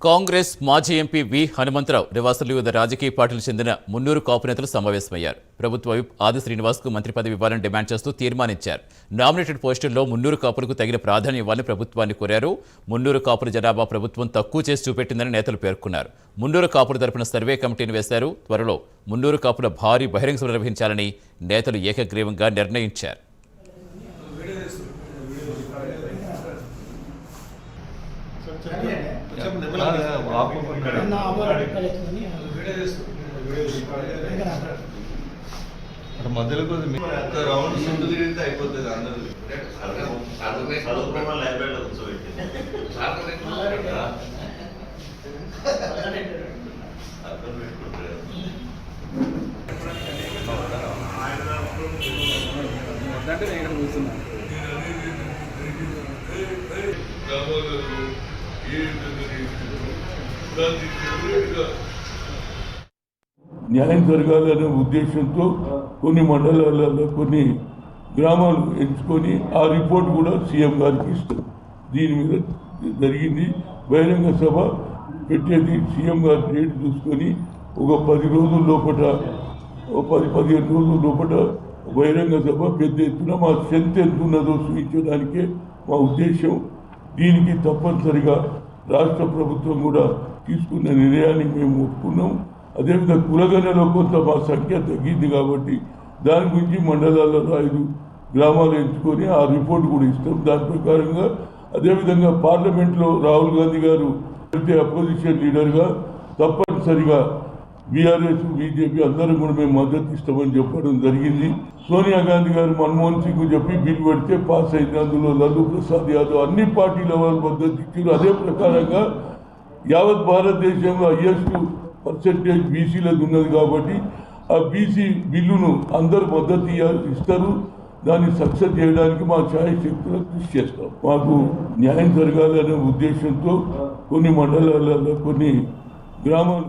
కాంగ్రెస్ మాజీ ఎంపీ వి హనుమంతరావు నివాసులు వివిధ రాజకీయ పార్టీలకు చెందిన మున్నూరు కాపు నేతలు సమావేశమయ్యారు. ప్రభుత్వ విప్ ఆది శ్రీనివాస్కు మంత్రి పదవి ఇవ్వాలని డిమాండ్ చేస్తూ తీర్మానించారు. నామినేటెడ్ పోస్టుల్లో మున్నూరు కాపులకు తగిన ప్రాధాన్యం ఇవ్వాలని ప్రభుత్వాన్ని కోరారు. మున్నూరు కాపుల జనాభా ప్రభుత్వం తక్కువ చేసి చూపెట్టిందని నేతలు పేర్కొన్నారు. మున్నూరు కాపుల తరపున సర్వే కమిటీని వేశారు. త్వరలో మున్నూరు కాపుల భారీ బహిరంగ సభ నిర్వహించాలని నేతలు ఏకగ్రీవంగా నిర్ణయించారు. మధ్యలో రౌండ్ చుట్టూ తిరిగితే అయిపోతుంది. అందరూ లైబ్రరీలో కూర్చోబెట్టి అర్థం పెట్టుకుంటారు. న్యాయం జరగాలనే ఉద్దేశంతో కొన్ని మండలాలలో కొన్ని గ్రామాలు ఎంచుకొని ఆ రిపోర్ట్ కూడా సీఎం గారికి ఇస్తారు. దీని మీద జరిగింది బహిరంగ సభ పెట్టేది సీఎం గారి డేట్ చూసుకొని ఒక 10 రోజుల లోపల 10-15 రోజుల లోపల బహిరంగ సభ పెద్ద ఎత్తున మా స్ట్రెంత్ ఎంత ఉన్నదో చూపించడానికే మా ఉద్దేశం. దీనికి తప్పనిసరిగా రాష్ట్ర ప్రభుత్వం కూడా తీసుకున్న నిర్ణయానికి మేము ఒప్పుకున్నాం. అదేవిధంగా కులగణలో కొంత మా సంఖ్య తగ్గింది కాబట్టి దాని గురించి మండలాలలో 5 గ్రామాలు ఎంచుకొని ఆ రిపోర్ట్ కూడా ఇస్తాం. దాని ప్రకారంగా అదేవిధంగా పార్లమెంట్లో రాహుల్ గాంధీ గారు అపోజిషన్ లీడర్గా తప్పనిసరిగా బీఆర్ఎస్ బీజేపీ అందరం కూడా మేము మద్దతు ఇస్తామని చెప్పడం జరిగింది. సోనియా గాంధీ గారు మన్మోహన్ సింగ్ చెప్పి బిల్ పెడితే పాస్ అయింది. అందులో లల్లూ ప్రసాద్ యాదవ్ అన్ని పార్టీల వాళ్ళు మద్దతు ఇచ్చారు. అదే ప్రకారంగా యావత్ భారతదేశంలో హైయెస్ట్ పర్సెంటేజ్ బీసీలకు ఉన్నది కాబట్టి ఆ బీసీ బిల్లును అందరూ మద్దతు ఇస్తారు. దాన్ని సక్సెస్ చేయడానికి మా ఛాయశక్తులను కృషి చేస్తాం. మాకు న్యాయం జరగాలనే ఉద్దేశంతో కొన్ని మండలాలలో కొన్ని గ్రామాలు